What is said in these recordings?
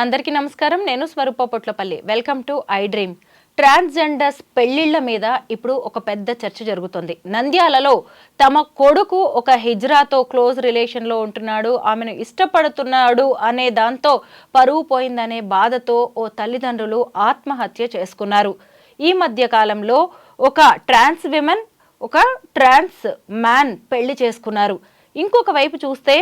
అందరికీ నమస్కారం. నేను Swaroopa Potlapalli. Welcome to iDream. Transgenders పెళ్లిళ్ల మీద ఇప్పుడు ఒక పెద్ద చర్చ జరుగుతుంది. నంద్యాలలో తమ కొడుకు ఒక హిజ్రాతో క్లోజ్ రిలేషన్లో ఉంటున్నాడు, ఆమెను ఇష్టపడుతున్నాడు అనే దాంతో పరువు పోయిందనే బాధతో ఓ తల్లిదండ్రులు ఆత్మహత్య చేసుకున్నారు. ఈ మధ్య కాలంలో ఒక ట్రాన్స్ విమెన్, ఒక ట్రాన్స్ మ్యాన్ పెళ్లి చేసుకున్నారు. ఇంకొక వైపు చూస్తే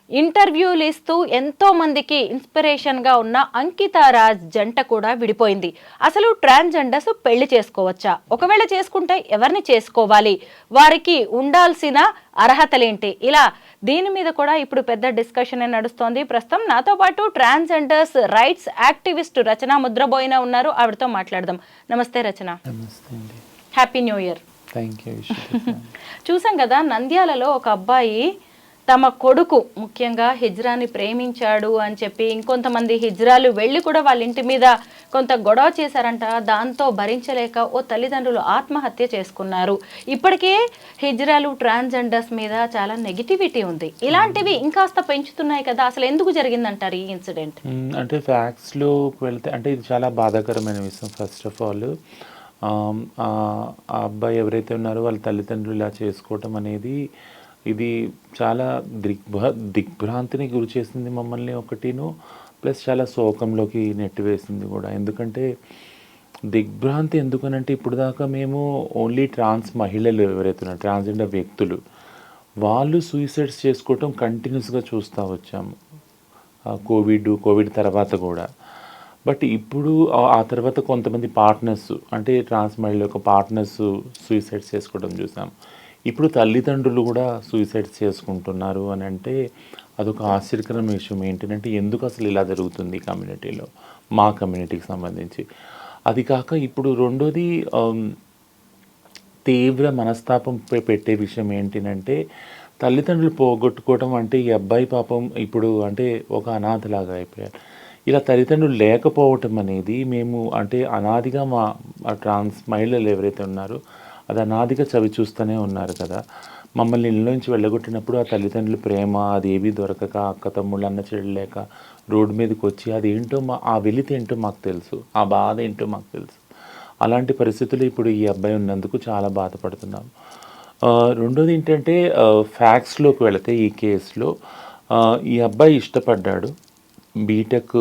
ఇంటర్వ్యూలు ఇస్తూ ఎంతో మందికి ఇన్స్పిరేషన్గా ఉన్న అంకితా రాజ్ జంట కూడా విడిపోయింది. అసలు ట్రాన్స్జెండర్స్ పెళ్లి చేసుకోవచ్చా? ఒకవేళ చేసుకుంటే ఎవరిని చేసుకోవాలి? వారికి ఉండాల్సిన అర్హతలేంటి? ఇలా దీని మీద కూడా ఇప్పుడు పెద్ద డిస్కషన్ నడుస్తోంది. ప్రస్తుతం నాతో పాటు ట్రాన్స్జెండర్స్ రైట్స్ యాక్టివిస్ట్ రచన ముద్రబోయిన ఉన్నారు. ఆవిడతో మాట్లాడదాం. నమస్తే రచన. Happy new year. చూసాం కదా, నంద్యాలలో ఒక అబ్బాయి తమ కొడుకు ముఖ్యంగా హిజ్రాని ప్రేమించాడు అని చెప్పి ఇంకొంతమంది హిజ్రాలు వెళ్ళి కూడా వాళ్ళ ఇంటి మీద కొంత గొడవ చేశారంట. దాంతో భరించలేక ఓ తల్లిదండ్రులు ఆత్మహత్య చేసుకున్నారు. ఇప్పటికే హిజ్రాలు ట్రాన్స్జెండర్స్ మీద చాలా నెగిటివిటీ ఉంది. ఇలాంటివి ఇంకాస్త పెంచుతున్నాయి కదా, అసలు ఎందుకు జరిగిందంటారు ఈ ఇన్సిడెంట్? అంటే ఫ్యాక్ట్స్లోకి వెళ్తే అంటే ఇది చాలా బాధాకరమైన విషయం. ఫస్ట్ ఆఫ్ ఆల్ ఆ అబ్బాయి ఎవరైతే ఉన్నారో వాళ్ళ తల్లిదండ్రులు ఇలా చేసుకోవటం అనేది ఇది చాలా దిగ్భ్రాంతిని గురి చేసింది మమ్మల్ని ఒకటిను, ప్లస్ చాలా శోకంలోకి నెట్టివేసింది కూడా. ఎందుకంటే దిగ్భ్రాంతి ఎందుకనంటే ఇప్పుడు దాకా మేము ఓన్లీ ట్రాన్స్ మహిళలు ఎవరైతే ఉన్నారు, ట్రాన్స్జెండర్ వ్యక్తులు, వాళ్ళు సూసైడ్స్ చేసుకోవటం కంటిన్యూస్గా చూస్తూ వచ్చాము. కోవిడ్ తర్వాత కూడా. బట్ ఇప్పుడు ఆ తర్వాత కొంతమంది పార్ట్నర్స్, అంటే ట్రాన్స్ మహిళల యొక్క పార్ట్నర్స్ సూసైడ్స్ చేసుకోవడం చూసాం. ఇప్పుడు తల్లిదండ్రులు కూడా సూసైడ్స్ చేసుకుంటున్నారు అని అంటే అదొక ఆశ్చర్యకరమైన విషయం. ఏంటంటే ఎందుకు అసలు ఇలా జరుగుతుంది కమ్యూనిటీలో, మా కమ్యూనిటీకి సంబంధించి. అది కాక ఇప్పుడు రెండోది తీవ్ర మనస్తాపం పెట్టే విషయం ఏంటంటే తల్లిదండ్రులు పోగొట్టుకోవడం. అంటే ఈ అబ్బాయి పాపం ఇప్పుడు అంటే ఒక అనాథలాగా అయిపోయారు. ఇలా తల్లిదండ్రులు లేకపోవటం అనేది మేము అంటే అనాదిగా మా ట్రాన్స్ మహిళలు ఎవరైతే ఉన్నారో అది అనాదిగా చవి చూస్తూనే ఉన్నారు కదా. మమ్మల్ని ఇళ్ళ నుంచి వెళ్ళగొట్టినప్పుడు ఆ తల్లిదండ్రుల ప్రేమ అది ఏవి దొరకక, అక్క తమ్ముళ్ళు అన్న చెల్లలేక రోడ్డు మీదకి వచ్చి అది ఏంటో ఆ వెలితి ఏంటో మాకు తెలుసు, ఆ బాధ ఏంటో మాకు తెలుసు. అలాంటి పరిస్థితులు ఇప్పుడు ఈ అబ్బాయి ఉన్నందుకు చాలా బాధపడుతున్నాం. రెండోది ఏంటంటే ఫ్యాక్ట్స్లోకి వెళితే ఈ కేసులో ఈ అబ్బాయి ఇష్టపడ్డాడు, బీటెక్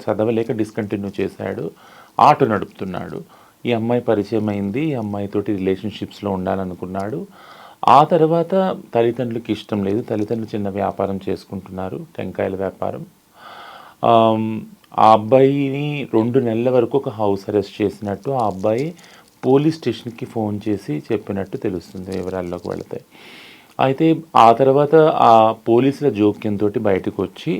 చదవలేక డిస్కంటిన్యూ చేశాడు, ఆటో నడుపుతున్నాడు. ఈ అమ్మాయి పరిచయం అయింది, ఈ అమ్మాయితోటి రిలేషన్షిప్స్లో ఉండాలనుకున్నాడు. ఆ తర్వాత తల్లిదండ్రులకి ఇష్టం లేదు, తల్లిదండ్రులు చిన్న వ్యాపారం చేసుకుంటున్నారు, టెంకాయల వ్యాపారం. ఆ అబ్బాయిని 2 నెలల వరకు ఒక హౌస్ అరెస్ట్ చేసినట్టు ఆ అబ్బాయి పోలీస్ స్టేషన్కి ఫోన్ చేసి చెప్పినట్టు తెలుస్తుంది వివరాల్లోకి వెళితే. అయితే ఆ తర్వాత ఆ పోలీసుల జోక్యంతో బయటకు వచ్చి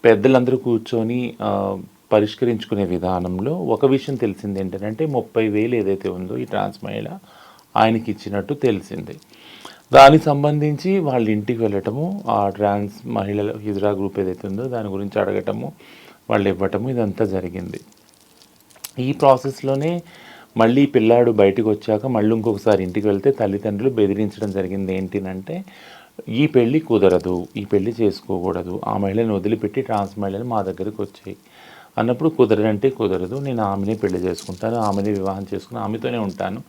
పెద్దలందరూ కూర్చొని పరిష్కరించుకునే విధానంలో ఒక విషయం తెలిసింది ఏంటంటే 30,000 ఏదైతే ఉందో ఈ ట్రాన్స్ మహిళ ఆయనకి ఇచ్చినట్టు తెలిసింది. దానికి సంబంధించి వాళ్ళ ఇంటికి వెళ్ళటము, ఆ ట్రాన్స్ మహిళల హిజ్రా గ్రూప్ ఏదైతే ఉందో దాని గురించి అడగటము, వాళ్ళు ఇవ్వటము, ఇదంతా జరిగింది. ఈ ప్రాసెస్లోనే మళ్ళీ పిల్లాడు బయటకు వచ్చాక మళ్ళీ ఇంకొకసారి ఇంటికి వెళ్తే తల్లిదండ్రులు బెదిరించడం జరిగింది. ఏంటినంటే ఈ పెళ్ళి కుదరదు, ఈ పెళ్ళి చేసుకోకూడదు, ఆ మహిళను వదిలిపెట్టి ట్రాన్స్ మహిళలు మా దగ్గరికి వచ్చాయి అన్నప్పుడు కుదరదంటే కుదరదు, నేను ఆమెనే పెళ్లి చేసుకుంటాను, ఆమెనే వివాహం చేసుకుని ఆమెతోనే ఉంటాను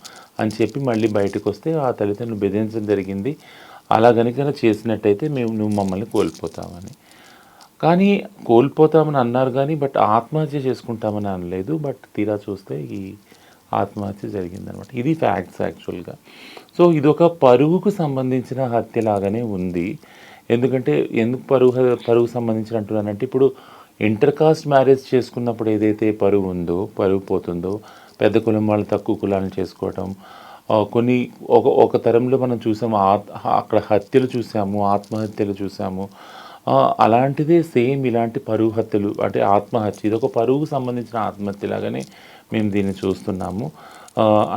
అని చెప్పి మళ్ళీ బయటకు వస్తే ఆ తల్లిదండ్రులు బెదిరించడం జరిగింది. అలా కనుక చేసినట్టయితే నువ్వు మమ్మల్ని కోల్పోతామని. కానీ కోల్పోతామని అన్నారు కానీ బట్ ఆత్మహత్య చేసుకుంటామని అనలేదు. బట్ తీరా చూస్తే ఈ ఆత్మహత్య జరిగిందనమాట. ఇది ఫ్యాక్ట్స్ యాక్చువల్గా. సో ఇదొక పరువుకు సంబంధించిన హత్యలాగానే ఉంది. ఎందుకంటే ఎందుకు పరువు సంబంధించిన అంటున్నానంటే ఇప్పుడు ఇంటర్ కాస్ట్ మ్యారేజ్ చేసుకున్నప్పుడు ఏదైతే పరువు పోతుందో, పెద్ద కులం వాళ్ళు తక్కువ కులాలను చేసుకోవటం, కొన్ని ఒక తరంలో మనం చూసాము, అక్కడ హత్యలు చూసాము, ఆత్మహత్యలు చూసాము. అలాంటిదే సేమ్ ఇలాంటి పరువు హత్యలు అంటే ఆత్మహత్య, ఇది ఒక పరువుకు సంబంధించిన ఆత్మహత్యలాగానే మేము దీన్ని చూస్తున్నాము.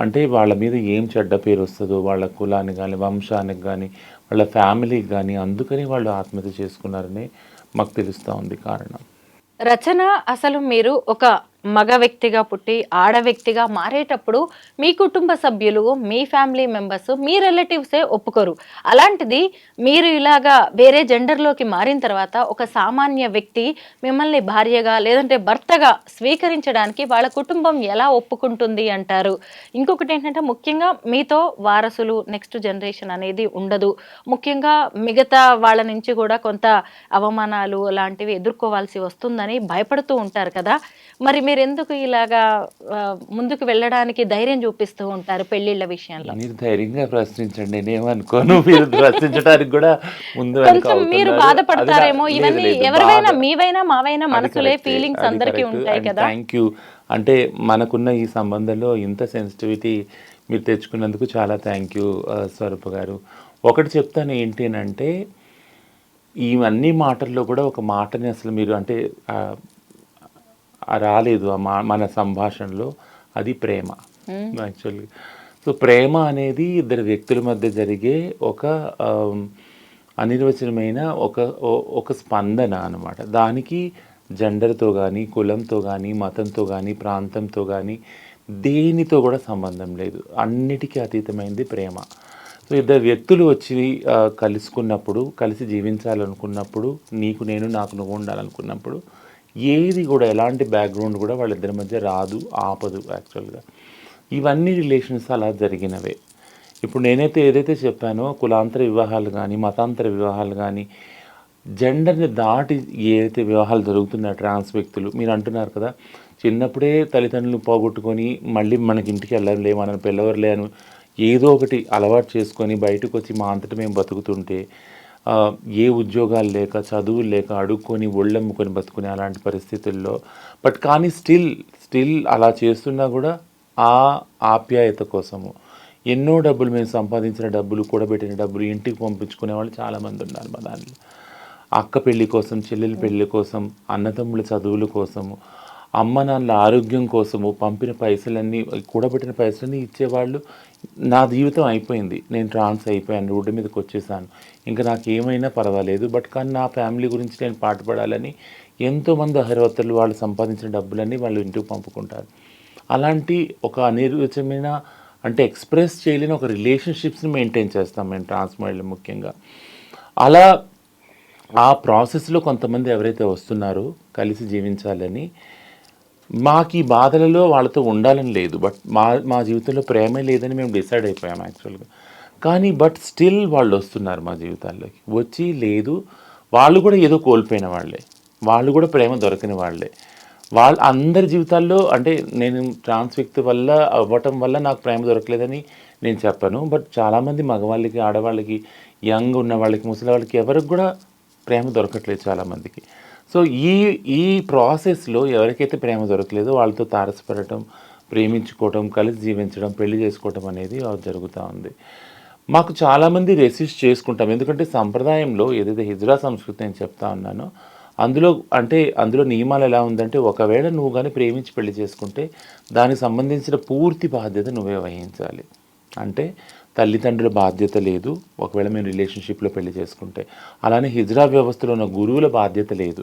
అంటే వాళ్ళ మీద ఏం చెడ్డ పేరు వస్తుందో వాళ్ళ కులానికి కానీ, వంశానికి కానీ, వాళ్ళ ఫ్యామిలీకి కానీ, అందుకని వాళ్ళు ఆత్మహత్య చేసుకున్నారని మాకు తెలుస్తూ ఉంది కారణం. రచన, అసలు మీరు ఒక మగ వ్యక్తిగా పుట్టి ఆడ వ్యక్తిగా మారేటప్పుడు మీ కుటుంబ సభ్యులు, మీ ఫ్యామిలీ మెంబర్స్, మీ రిలేటివ్సే ఒప్పుకోరు. అలాంటిది మీరు ఇలాగా వేరే జెండర్లోకి మారిన తర్వాత ఒక సామాన్య వ్యక్తి మిమ్మల్ని భార్యగా లేదంటే భర్తగా స్వీకరించడానికి వాళ్ళ కుటుంబం ఎలా ఒప్పుకుంటుంది అంటారు? ఇంకొకటి ఏంటంటే ముఖ్యంగా మీతో వారసులు నెక్స్ట్ జనరేషన్ అనేది ఉండదు. ముఖ్యంగా మిగతా వాళ్ళ నుంచి కూడా కొంత అవమానాలు అలాంటివి ఎదుర్కోవాల్సి వస్తుందని భయపడుతూ ఉంటారు కదా. మరి మీరెందుకు ఇలాగా ముందుకు వెళ్ళడానికి ధైర్యం చూపిస్తూ ఉంటారు పెళ్లిళ్ళ విషయంలో? మీరు ధైర్యంగా ప్రశ్నించండి, నేనేమనుకోను. మీరు ప్రశ్నించడానికి కూడా ముందు వెనక కొంచెం మీరు అవుతున్నారు. బాధపడతారేమో. లేదు, ఇవన్నీ లేదు, ఎవరివైనా బాధ మీవైనా మావైనా అది మనసులే కరెక్టే, ఫీలింగ్స్ అది అందరికీ కరెక్ట్. ఉంటాయి అండ్ కదా. Thank you. అంటే మనకున్న ఈ సంబంధంలో ఇంత సెన్సిటివిటీ మీరు తెచ్చుకున్నందుకు చాలా థ్యాంక్ యూ స్వరూప గారు. ఒకటి చెప్తాను ఏంటి అంటే, ఇవన్నీ మాటల్లో కూడా ఒక మాటని అసలు మీరు అంటే రాలేదు మన సంభాషణలో, అది ప్రేమ యాక్చువల్లీ. సో ప్రేమ అనేది ఇద్దరు వ్యక్తుల మధ్య జరిగే ఒక అనిర్వచనమైన ఒక స్పందన అన్నమాట. దానికి జెండర్తో కానీ, కులంతో కానీ, మతంతో కానీ, ప్రాంతంతో కానీ, దేనితో కూడా సంబంధం లేదు. అన్నిటికీ అతీతమైనది ప్రేమ. సో ఇద్దరు వ్యక్తులు వచ్చి కలుసుకున్నప్పుడు, కలిసి జీవించాలనుకున్నప్పుడు, నీకు నేను, నాకు నువ్వు ఉండాలనుకున్నప్పుడు, ఏది కూడా ఎలాంటి బ్యాక్గ్రౌండ్ కూడా వాళ్ళిద్దరి మధ్య రాదు, ఆపదు యాక్చువల్గా. ఇవన్నీ రిలేషన్స్ అలా జరిగినవే. ఇప్పుడు నేనైతే ఏదైతే చెప్పానో కులాంతర వివాహాలు కానీ, మతాంతర వివాహాలు కానీ, జెండర్ని దాటి ఏదైతే వివాహాలు జరుగుతున్నాయో ట్రాన్స్ వ్యక్తులు, మీరు అంటున్నారు కదా చిన్నప్పుడే తల్లిదండ్రులు పోగొట్టుకొని మళ్ళీ మనకి ఇంటికి వెళ్ళలే, మనం పిల్లవర్లే అని ఏదో ఒకటి అలవాటు చేసుకొని బయటకు వచ్చి మా అంతటా మేము బతుకుతుంటే, ఏ ఉద్యోగాలు లేక, చదువులు లేక, అడుక్కొని ఒళ్ళమ్ముకొని బతుకునే అలాంటి పరిస్థితుల్లో, బట్ కానీ స్టిల్ అలా చేస్తున్నా కూడా ఆ ఆప్యాయత కోసము ఎన్నో డబ్బులు, మేము సంపాదించిన డబ్బులు, కూడబెట్టిన డబ్బులు ఇంటికి పంపించుకునే వాళ్ళు చాలామంది ఉన్నారు మా దాంట్లో. అక్క పెళ్ళి కోసం, చెల్లెల పెళ్ళి కోసం, అన్నతమ్ముల చదువుల కోసము, అమ్మ నాన్నల ఆరోగ్యం కోసము పంపిన పైసలన్నీ, కూడబెట్టిన పైసలన్నీ ఇచ్చేవాళ్ళు. నా జీవితం అయిపోయింది, నేను ట్రాన్స్ అయిపోయాను, రోడ్డు మీదకి వచ్చేసాను, ఇంకా నాకు ఏమైనా పర్వాలేదు, బట్ కానీ నా ఫ్యామిలీ గురించి నేను పాటుపడాలని ఎంతోమంది అహర్వత్తలు వాళ్ళు సంపాదించిన డబ్బులన్నీ వాళ్ళు ఇంటికి పంపుకుంటారు. అలాంటి ఒక అనిర్వచనమైన అంటే ఎక్స్ప్రెస్ చేయలేని ఒక రిలేషన్షిప్స్ని మెయింటైన్ చేస్తాం మేము ట్రాన్స్ మహిళలు ముఖ్యంగా. అలా ఆ ప్రాసెస్లో కొంతమంది ఎవరైతే వస్తున్నారో కలిసి జీవించాలని, మాకు ఈ బాధలలో వాళ్ళతో ఉండాలని లేదు, బట్ మా జీవితంలో ప్రేమే లేదని మేము డిసైడ్ అయిపోయాం యాక్చువల్గా. కానీ బట్ స్టిల్ వాళ్ళు వస్తున్నారు మా జీవితాల్లోకి. వచ్చి లేదు, వాళ్ళు కూడా ఏదో కోల్పోయిన వాళ్ళే, వాళ్ళు కూడా ప్రేమ దొరకని వాళ్ళే. వాళ్ళ అందరి జీవితాల్లో అంటే నేను ట్రాన్స్ వ్యక్తి వల్ల అవ్వటం వల్ల నాకు ప్రేమ దొరకలేదని నేను చెప్పను, బట్ చాలామంది మగవాళ్ళకి, ఆడవాళ్ళకి, యంగ్ ఉన్న వాళ్ళకి, ముసలి వాళ్ళకి ఎవరికి కూడా ప్రేమ దొరకట్లేదు చాలామందికి. సో ఈ ప్రాసెస్లో ఎవరికైతే ప్రేమ దొరకలేదో వాళ్ళతో తారసపడటం, ప్రేమించుకోవటం, కలిసి జీవించడం, పెళ్లి చేసుకోవటం అనేది జరుగుతూ ఉంది. మాకు చాలామంది రెసిస్ట్ చేసుకుంటాం, ఎందుకంటే సంప్రదాయంలో ఏదైతే హిజ్రా సంస్కృతి నేను చెప్తా ఉన్నానో అందులో నియమాలు ఎలా ఉందంటే, ఒకవేళ నువ్వు కానీ ప్రేమించి పెళ్లి చేసుకుంటే దానికి సంబంధించిన పూర్తి బాధ్యత నువ్వే వహించాలి. అంటే తల్లిదండ్రుల బాధ్యత లేదు ఒకవేళ మేము రిలేషన్షిప్లో పెళ్లి చేసుకుంటే, అలానే హిజ్రా వ్యవస్థలో ఉన్న గురువుల బాధ్యత లేదు,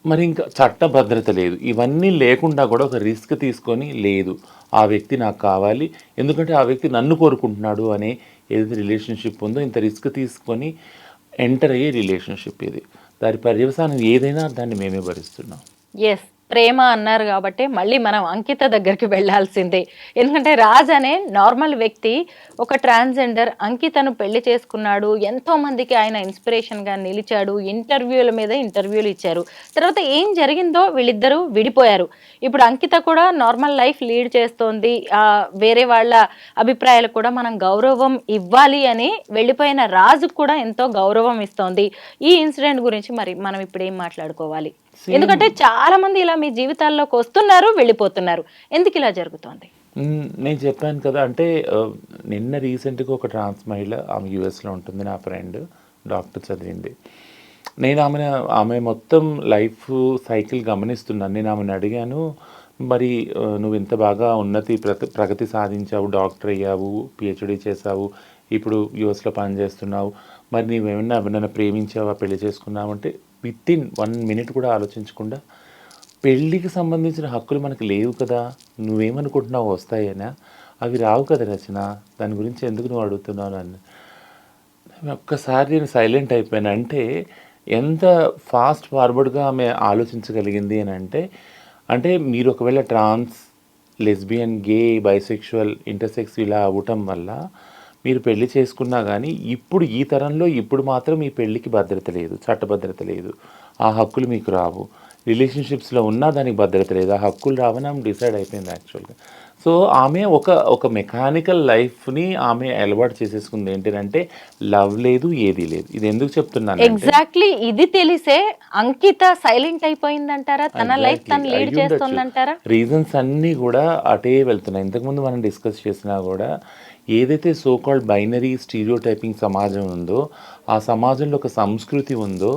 మరి ఇంకా చట్టభద్రత లేదు. ఇవన్నీ లేకుండా కూడా ఒక రిస్క్ తీసుకొని, లేదు ఆ వ్యక్తి నాకు కావాలి, ఎందుకంటే ఆ వ్యక్తి నన్ను కోరుకుంటున్నాడు అనే ఏదైతే రిలేషన్షిప్ ఉందో, ఇంత రిస్క్ తీసుకొని ఎంటర్ అయ్యే రిలేషన్షిప్ ఇది. దాని పర్యవసానం ఏదైనా దాన్ని మేమే భరిస్తున్నాం. ఎస్, ప్రేమ అన్నారు కాబట్టి మళ్ళీ మనం అంకిత దగ్గరికి వెళ్ళాల్సిందే. ఎందుకంటే రాజ్ అనే నార్మల్ వ్యక్తి ఒక ట్రాన్స్జెండర్ అంకితను పెళ్లి చేసుకున్నాడు, ఎంతో మందికి ఆయన ఇన్స్పిరేషన్గా నిలిచాడు, ఇంటర్వ్యూల మీద ఇంటర్వ్యూలు ఇచ్చారు. తర్వాత ఏం జరిగిందో వీళ్ళిద్దరూ విడిపోయారు. ఇప్పుడు అంకిత కూడా నార్మల్ లైఫ్ లీడ్ చేస్తోంది. వేరే వాళ్ళ అభిప్రాయాలకు కూడా మనం గౌరవం ఇవ్వాలి అని వెళ్ళిపోయిన రాజుకు కూడా ఎంతో గౌరవం ఇస్తోంది. ఈ ఇన్సిడెంట్ గురించి మరి మనం ఇప్పుడు ఏం మాట్లాడుకోవాలి? ఎందుకంటే చాలా మంది ఇలా మీ జీవితాల్లోకి వస్తున్నారు, వెళ్ళిపోతున్నారు. ఎందుకు ఇలా జరుగుతోంది? నేను చెప్పాను కదా, అంటే నిన్న రీసెంట్గా ఒక ట్రాన్స్ మహిళ, ఆమె యూఎస్లో ఉంటుంది, నా ఫ్రెండ్, డాక్టర్ చదివింది. నేను ఆమె మొత్తం లైఫ్ సైకిల్ గమనిస్తున్నాను. నేను ఆమెను అడిగాను, మరి నువ్వు ఇంత బాగా ప్రగతి సాధించావు, డాక్టర్ అయ్యావు, పిహెచ్డి చేసావు, ఇప్పుడు యూఎస్లో పనిచేస్తున్నావు, మరి నీవేమన్నా ఎవరైనా ప్రేమించావా, పెళ్లి చేసుకున్నావు అంటే విత్ ఇన్ 1 minute కూడా ఆలోచించకుండా పెళ్ళికి సంబంధించిన హక్కులు మనకు లేవు కదా, నువ్వేమనుకుంటున్నావు వస్తాయేనా, అవి రావు కదా రచన, దాని గురించి ఎందుకు నువ్వు అడుగుతున్నావు అని. ఒక్కసారి నేను సైలెంట్ అయిపోయాను. అంటే ఎంత ఫాస్ట్ ఫార్వర్డ్గా ఆమె ఆలోచించగలిగింది అని అంటే మీరు ఒకవేళ ట్రాన్స్, లెస్బియన్, గే, బైసెక్షువల్, ఇంటర్సెక్స్ ఇలా అవ్వటం వల్ల మీరు పెళ్లి చేసుకున్నా కానీ ఇప్పుడు ఈ తరంలో ఇప్పుడు మాత్రం మీ పెళ్ళికి భద్రత లేదు, చట్టభద్రత లేదు, ఆ హక్కులు మీకు రావు. రిలేషన్షిప్స్లో ఉన్నా దానికి భద్రత లేదు, ఆ హక్కులు రావని ఆమె డిసైడ్ అయిపోయింది యాక్చువల్గా. సో ఆమె ఒక మెకానికల్ లైఫ్ని ఆమె అలవాటు చేసేసుకుంది. ఏంటంటే లవ్ లేదు, ఏది లేదు. ఇది ఎందుకు చెప్తున్నాను, ఎగ్జాక్ట్లీ ఇది తెలిసే అంకిత సైలెంట్ అయిపోయిందంటారా? తన లైఫ్ తను లీడ్ చేస్తుందంటారా? రీజన్స్ అన్నీ కూడా అటే వెళ్తున్నాయి. ఇంతకుముందు మనం డిస్కస్ చేసినా కూడా ఏదైతే సోకాల్డ్ బైనరీ స్టీరియోటైపింగ్ సమాజం ఉందో, ఆ సమాజంలో ఒక సంస్కృతి ఉందో,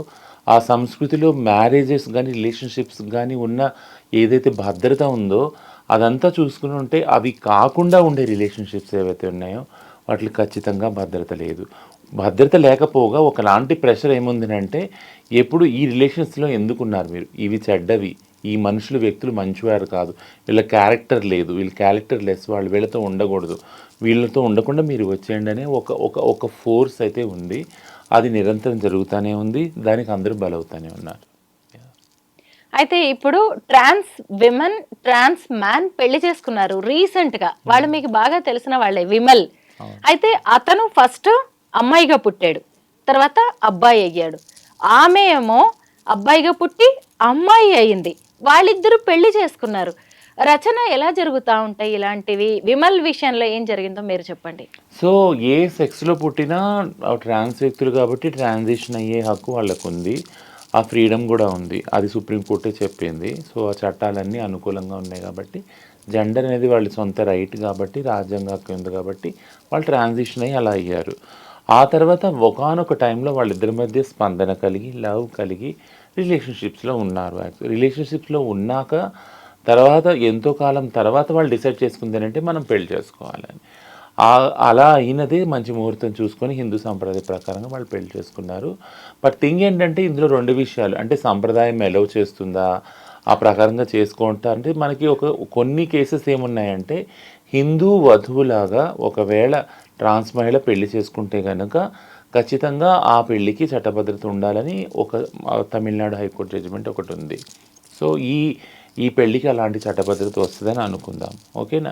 ఆ సంస్కృతిలో మ్యారేజెస్ కానీ రిలేషన్షిప్స్ కానీ ఉన్న ఏదైతే భద్రత ఉందో అదంతా చూసుకుని ఉంటే అవి కాకుండా ఉండే రిలేషన్షిప్స్ ఏవైతే ఉన్నాయో వాటికి ఖచ్చితంగా భద్రత లేదు. భద్రత లేకపోగా ఒకలాంటి ప్రెషర్ ఏముందంటే ఎప్పుడు ఈ రిలేషన్స్లో ఎందుకున్నారు మీరు, ఇవి చెడ్డవి, ఈ మనుషులు వ్యక్తులు మంచివారు కాదు, వీళ్ళ క్యారెక్టర్ లేదు, వీళ్ళ క్యారెక్టర్ లెస్, వాళ్ళు వీళ్ళతో ఉండకూడదు, వీళ్ళతో ఉండకుండా మీరు వచ్చేయండి అనే ఒక ఫోర్స్ అయితే ఉంది. అది నిరంతరం జరుగుతూనే ఉంది, దానికి అందరూ బలవుతూనే ఉన్నారు. అయితే ఇప్పుడు ట్రాన్స్ విమెన్, ట్రాన్స్ మ్యాన్ పెళ్లి చేసుకున్నారు రీసెంట్ గా. వాళ్ళు మీకు బాగా తెలిసిన వాళ్ళే, విమల్. అయితే అతను ఫస్ట్ అమ్మాయిగా పుట్టాడు, తర్వాత అబ్బాయి అయ్యాడు. ఆమె ఏమో అబ్బాయిగా పుట్టి అమ్మాయి అయింది. వాళ్ళిద్దరూ పెళ్లి చేసుకున్నారు. రచన ఎలా జరుగుతూ ఉంటాయి ఇలాంటివి? విమల్ విషయంలో ఏం జరిగిందో మీరు చెప్పండి. సో ఏ సెక్స్లో పుట్టినా ట్రాన్స్ వ్యక్తులు కాబట్టి ట్రాన్సిషన్ అయ్యే హక్కు వాళ్ళకు ఉంది, ఆ ఫ్రీడమ్ కూడా ఉంది. అది సుప్రీంకోర్టే చెప్పింది. సో ఆ చట్టాలన్నీ అనుకూలంగా ఉన్నాయి కాబట్టి, జెండర్ అనేది వాళ్ళ సొంత రైట్ కాబట్టి, రాజ్యాంగ హక్కు ఉంది కాబట్టి వాళ్ళు ట్రాన్సిషన్ అయ్యి అలా అయ్యారు. ఆ తర్వాత ఒకానొక టైంలో వాళ్ళిద్దరి మధ్య స్పందన కలిగి, లవ్ కలిగి రిలేషన్షిప్స్లో ఉన్నారు. రిలేషన్షిప్స్లో ఉన్నాక తర్వాత ఎంతో కాలం తర్వాత వాళ్ళు డిసైడ్ చేసుకుంది ఏంటంటే మనం పెళ్లి చేసుకోవాలని. అలా అయినదే మంచి ముహూర్తం చూసుకొని హిందూ సాంప్రదాయ ప్రకారంగా వాళ్ళు పెళ్లి చేసుకున్నారు. బట్ థింగ్ ఏంటంటే ఇందులో రెండు విషయాలు, అంటే సంప్రదాయం ఎలవ్ చేస్తుందా, ఆ ప్రకారంగా చేసుకుంటా అంటే మనకి కొన్ని కేసెస్ ఏమున్నాయంటే హిందూ వధువులాగా ఒకవేళ ట్రాన్స్ మహిళ పెళ్లి చేసుకుంటే కనుక ఖచ్చితంగా ఆ పెళ్లికి చట్టభద్రత ఉండాలని తమిళనాడు హైకోర్టు జడ్జిమెంట్ ఒకటి ఉంది. సో ఈ పెళ్ళికి అలాంటి చట్టభద్రత వస్తుందని అనుకుందాం, ఓకేనా.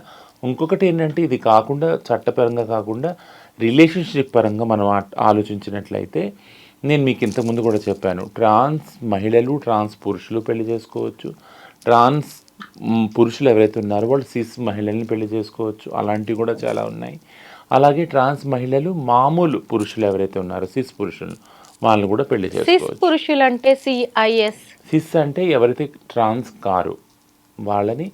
ఇంకొకటి ఏంటంటే ఇది కాకుండా, చట్టపరంగా కాకుండా రిలేషన్షిప్ పరంగా మనం ఆలోచించినట్లయితే నేను మీకు ఇంతకుముందు కూడా చెప్పాను, ట్రాన్స్ మహిళలు, ట్రాన్స్ పురుషులు పెళ్లి చేసుకోవచ్చు. ట్రాన్స్ పురుషులు ఎవరైతే ఉన్నారో వాళ్ళు సిస్ మహిళల్ని పెళ్లి చేసుకోవచ్చు, అలాంటివి కూడా చాలా ఉన్నాయి. అలాగే ట్రాన్స్ మహిళలు మామూలు పురుషులు ఎవరైతే ఉన్నారో సిస్ పురుషులు, వాళ్ళని కూడా పెళ్లి చేసుకోవచ్చు. పురుషులు అంటే సిస్ అంటే ఎవరైతే ట్రాన్స్ కారు వాళ్ళని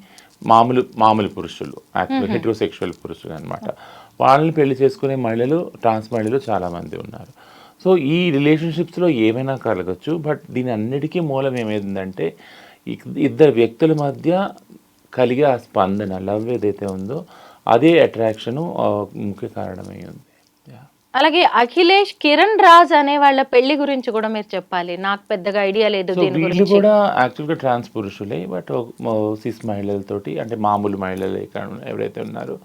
మామూలు పురుషులు, యాక్చువల్ హెట్రోసెక్షువల్ పురుషులు అనమాట. వాళ్ళని పెళ్లి చేసుకునే మహిళలు, ట్రాన్స్ మహిళలు చాలామంది ఉన్నారు. సో ఈ రిలేషన్షిప్స్లో ఏమైనా కలగచ్చు. బట్ దీని అన్నిటికీ మూలం ఏమైందంటే ఇద్దరు వ్యక్తుల మధ్య కలిగే ఆ స్పందన, లవ్ ఏదైతే ఉందో అదే అట్రాక్షను ముఖ్య కారణమై ఉంది. అలాగే అఖిలేష్, కిరణ్ రాజ్ అనే వాళ్ళ పెళ్లి గురించి కూడా మీరు చెప్పాలి, నాకు పెద్దగా ఐడియా లేదు దీని గురించి. వీళ్ళు కూడా యాక్చువల్గా ట్రాన్స్ పురుషులే, బట్ సిస్ మహిళలతోటి, అంటే మామూలు మహిళలు ఎవరైతే ఉన్నారో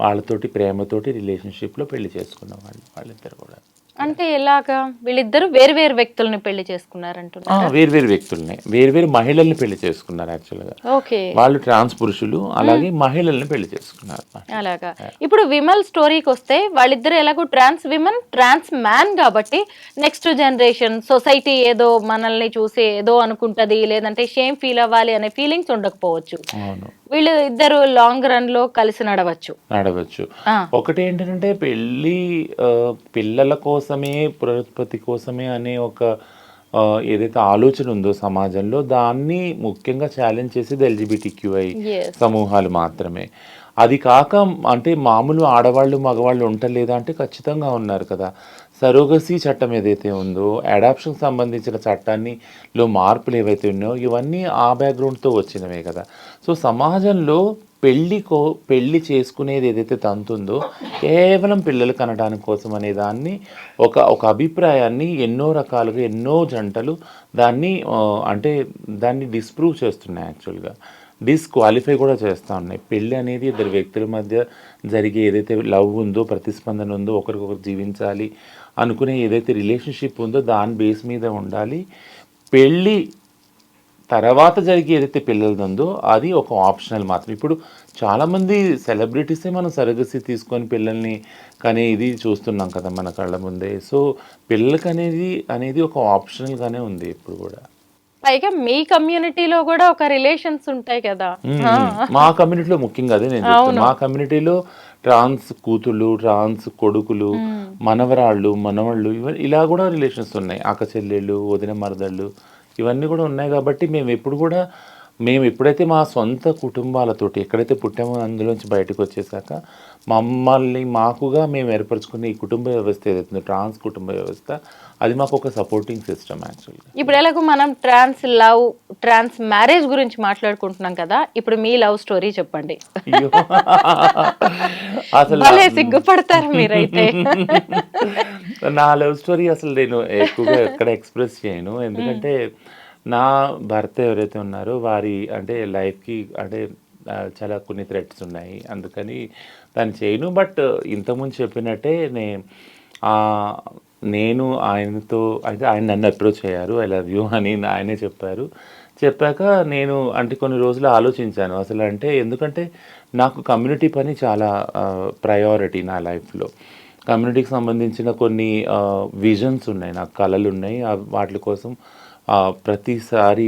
వాళ్ళతోటి ప్రేమతోటి రిలేషన్షిప్లో పెళ్లి చేసుకున్న వాళ్ళిద్దరు కూడా. అంటే ఎలాగా వీళ్ళిద్దరు వేరు వ్యక్తుల్ని పెళ్లి చేసుకున్నారంటున్నారు? వేరు వ్యక్తుల్ని, వేరు మహిళల్ని పెళ్లి చేసుకున్నారు యాక్చువల్గా. ఓకే, వాళ్ళు ట్రాన్స్ పురుషులు, అలాగే మహిళల్ని పెళ్లి చేసుకున్నారు అలాగా. ఇప్పుడు విమల్ స్టోరీకి వస్తే వాళ్ళిద్దరు ఎలాగో ట్రాన్స్ విమన్, ట్రాన్స్ మ్యాన్ కాబట్టి నెక్స్ట్ జనరేషన్ సొసైటీ ఏదో మనల్ని చూసి ఏదో అనుకుంటది, లేదంటే షేమ్ ఫీల్ అవ్వాలి అనే ఫీలింగ్స్ ఉండకపోవచ్చు. అవును, వీళ్ళు ఇద్దరు లాంగ్ రన్ లో కలిసి నడవచ్చు. ఒకటి ఏంటంటే పెళ్ళి పిల్లల కోసమే, పునరుత్పత్తి కోసమే అనే ఏదైతే ఆలోచన ఉందో సమాజంలో, దాన్ని ముఖ్యంగా ఛాలెంజ్ చేసేది LGBTQI సమూహాలు మాత్రమే. అది కాక అంటే మామూలు ఆడవాళ్ళు మగవాళ్ళు ఉండలేదా అంటే ఖచ్చితంగా ఉన్నారు కదా. సరోగసీ చట్టం ఏదైతే ఉందో, అడాప్షన్ సంబంధించిన చట్టాల్లో మార్పులు ఏవైతే ఉన్నాయో ఇవన్నీ ఆ బ్యాక్గ్రౌండ్తో వచ్చినవే కదా. సో సమాజంలో పెళ్ళి చేసుకునేది ఏదైతే తంతుందో కేవలం పిల్లలు కనడానికి కోసం అనే దాన్ని ఒక అభిప్రాయాన్ని ఎన్నో రకాలుగా ఎన్నో జంటలు దాన్ని అంటే దాన్ని డిస్ప్రూవ్ చేస్తున్నాయి, యాక్చువల్గా డిస్క్వాలిఫై కూడా చేస్తూ ఉన్నాయి. పెళ్ళి అనేది ఇద్దరు వ్యక్తుల మధ్య జరిగే ఏదైతే లవ్ ఉందో, ప్రతిస్పందన ఉందో, ఒకరికొకరు జీవించాలి అనుకునే ఏదైతే రిలేషన్షిప్ ఉందో దాని బేస్ మీద ఉండాలి. పెళ్ళి తర్వాత జరిగే ఏదైతే పిల్లలది ఉందో అది ఒక ఆప్షనల్ మాత్రం. ఇప్పుడు చాలామంది సెలబ్రిటీసే మనం సరగసి తీసుకొని పిల్లల్ని కానీ ఇది చూస్తున్నాం కదా మన కళ్ళ ముందే. సో పిల్లలకి అనేది ఒక ఆప్షనల్గానే ఉంది ఇప్పుడు కూడా. పైగా మీ కమ్యూనిటీలో కూడా ఒక రిలేషన్స్ ఉంటాయి కదా. మా కమ్యూనిటీలో ముఖ్యంగా అదే నేను చెప్తాను. మా కమ్యూనిటీలో ట్రాన్స్ కూతుళ్ళు, ట్రాన్స్ కొడుకులు, మనవరాళ్ళు, మనవాళ్ళు ఇలా కూడా రిలేషన్స్ ఉన్నాయి. అక్క చెల్లెళ్ళు, వదిన మరదళ్ళు ఇవన్నీ కూడా ఉన్నాయి. కాబట్టి మేము ఎప్పుడైతే మా సొంత కుటుంబాలతోటి ఎక్కడైతే పుట్టామో అందులోంచి బయటకు వచ్చేసాక మాకుగా మేము ఏర్పరచుకున్న ఈ కుటుంబ వ్యవస్థ ఏదైతుందో ట్రాన్స్ కుటుంబ వ్యవస్థ అది మాకు ఒక సపోర్టింగ్ సిస్టమ్ యాక్చువల్గా. ఇప్పుడు ఎలాగో మనం ట్రాన్స్ మ్యారేజ్ గురించి మాట్లాడుకుంటున్నాం కదా, ఇప్పుడు మీ లవ్ స్టోరీ చెప్పండి. అసలు సిగ్గుపడతారు మీరైతే. నా లవ్ స్టోరీ అసలు నేను ఎక్కువగా ఎక్కడ ఎక్స్ప్రెస్ చేయను, ఎందుకంటే నా భర్త ఎవరైతే ఉన్నారో వారి అంటే లైఫ్కి అంటే చాలా కొన్ని థ్రెట్స్ ఉన్నాయి, అందుకని దాన్ని చేయను. బట్ ఇంతకుముందు చెప్పినట్టే నేను ఆయనతో అయితే ఆయన నన్ను అప్రోచ్ అయ్యారు, ఐ లవ్ యూ అని ఆయనే చెప్పాక నేను అంటే కొన్ని రోజులు ఆలోచించాను అసలు. అంటే ఎందుకంటే నాకు కమ్యూనిటీ పని చాలా ప్రయారిటీ నా లైఫ్లో. కమ్యూనిటీకి సంబంధించిన కొన్ని విజన్స్ ఉన్నాయి, నాకు కళలు ఉన్నాయి. వాటి కోసం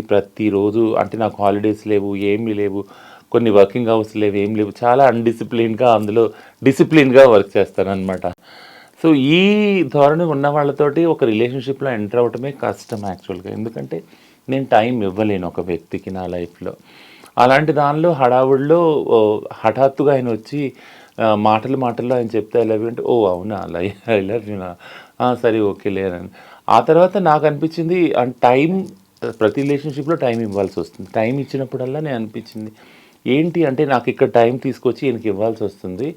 ప్రతిరోజు అంటే నాకు హాలిడేస్ లేవు, ఏమీ లేవు, కొన్ని వర్కింగ్ అవర్స్ లేవు, ఏం లేవు, చాలా అన్డిసిప్లిన్గా అందులో డిసిప్లిన్గా వర్క్ చేస్తాను అనమాట. సో ఈ ధోరణి ఉన్న వాళ్ళతోటి ఒక రిలేషన్షిప్లో ఎంటర్ అవటమే కష్టం యాక్చువల్గా, ఎందుకంటే నేను టైం ఇవ్వలేను ఒక వ్యక్తికి నా లైఫ్లో. అలాంటి దానిలో హడావుడిలో హఠాత్తుగా ఆయన వచ్చి మాటల్లో ఆయన చెప్తే ఐ లవ్ యూ అంటే ఓ అవునా ఐ లవ్ యూ సరే ఓకే లేరని. ఆ తర్వాత నాకు అనిపించింది టైం ప్రతి రిలేషన్షిప్లో టైం ఇవ్వాల్సి వస్తుంది. టైం ఇచ్చినప్పుడల్లా నేను అనిపించింది ఏంటి అంటే నాకు ఇక్కడ టైం తీసుకొచ్చి ఈయనకి ఇవ్వాల్సి వస్తుంది,